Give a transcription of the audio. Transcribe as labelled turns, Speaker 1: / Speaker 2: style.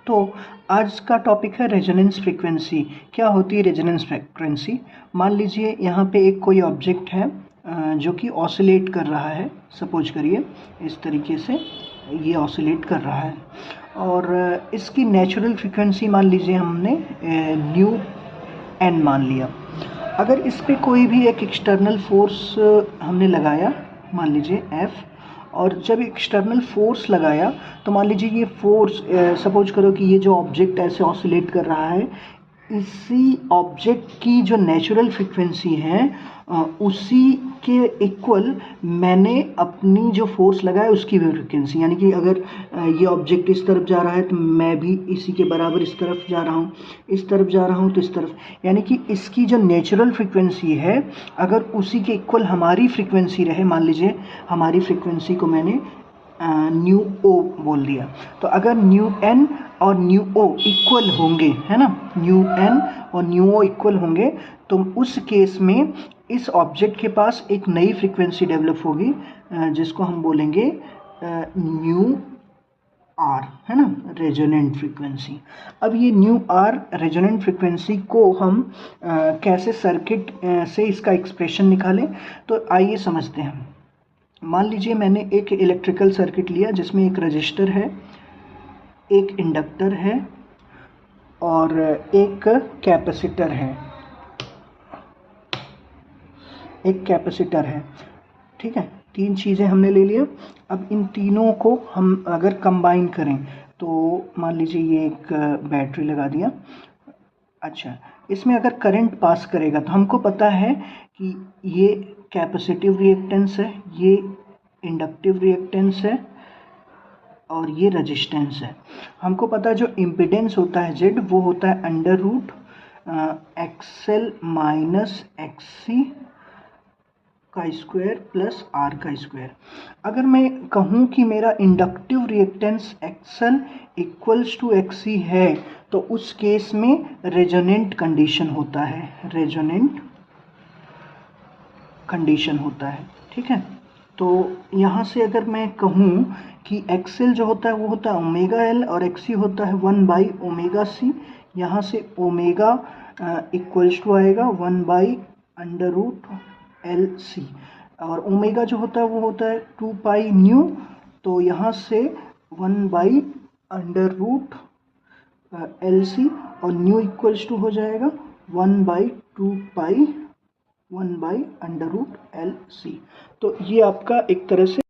Speaker 1: तो आज का टॉपिक है रेजोनेंस फ्रीक्वेंसी। क्या होती है रेजोनेंस फ्रीक्वेंसी? मान लीजिए यहाँ पे एक कोई ऑब्जेक्ट है जो कि ऑसिलेट कर रहा है। सपोज करिए इस तरीके से ये ऑसिलेट कर रहा है और इसकी नेचुरल फ्रीक्वेंसी मान लीजिए हमने न्यू एन मान लिया। अगर इस पे कोई भी एक एक्सटर्नल फोर्स हमने लगाया, मान लीजिए एफ, और जब एक्सटर्नल फोर्स लगाया तो मान लीजिए ये फोर्स, सपोज करो कि ये जो ऑब्जेक्ट ऐसे ऑसिलेट कर रहा है, इसी ऑब्जेक्ट की जो नेचुरल फ्रीक्वेंसी है उसी के इक्वल मैंने अपनी जो फोर्स लगाया उसकी भी फ्रीक्वेंसी, यानी कि अगर ये ऑब्जेक्ट इस तरफ जा रहा है तो मैं भी इसी के बराबर इस तरफ जा रहा हूँ, इस तरफ जा रहा हूँ तो इस तरफ, यानी कि इसकी जो नेचुरल फ्रीक्वेंसी है अगर उसी के इक्वल हमारी फ्रीक्वेंसी रहे, मान लीजिए हमारी फ्रीक्वेंसी को मैंने न्यू ओ बोल दिया, तो अगर न्यू एन और न्यू ओ इक्वल होंगे, है ना, न्यू एन और न्यू ओ इक्वल होंगे, तो उस केस में इस ऑब्जेक्ट के पास एक नई फ्रीक्वेंसी डेवलप होगी जिसको हम बोलेंगे न्यू आर, है ना, रेजोनेंट फ्रीक्वेंसी। अब ये न्यू आर रेजोनेंट फ्रीक्वेंसी को हम कैसे सर्किट से इसका एक्सप्रेशन निकालें, तो आइए समझते हैं। मान लीजिए मैंने एक इलेक्ट्रिकल सर्किट लिया जिसमें एक रजिस्टर है, एक इंडक्टर है और एक कैपेसिटर है, ठीक है, तीन चीज़ें हमने ले लिया। अब इन तीनों को हम अगर कंबाइन करें तो मान लीजिए ये एक बैटरी लगा दिया। अच्छा, इसमें अगर करंट पास करेगा तो हमको पता है कि ये कैपेसिटिव रिएक्टेंस है, ये इंडक्टिव रिएक्टेंस है और ये रेजिस्टेंस है। हमको पता है जो इम्पिडेंस होता है जेड वो होता है under root XL minus XC का स्क्वायर प्लस आर का स्क्वायर। अगर मैं कहूँ कि मेरा inductive reactance XL equals to XC है तो उस केस में रेजोनेंट कंडीशन होता है, रेजोनेंट कंडीशन होता है, ठीक है। तो यहाँ से अगर मैं कहूँ कि एक्सएल जो होता है वो होता है ओमेगा एल और एक्सी होता है 1 बाई ओमेगा सी, यहाँ से ओमेगा इक्वल्स टू आएगा 1 by under root L C, और ओमेगा जो होता है वो होता है 2 पाई न्यू, तो यहाँ से 1 by under root L C और न्यू इक्वल्स टू हो जाएगा 1 by 2 pi 1 by under root L C. तो ये आपका एक तरह से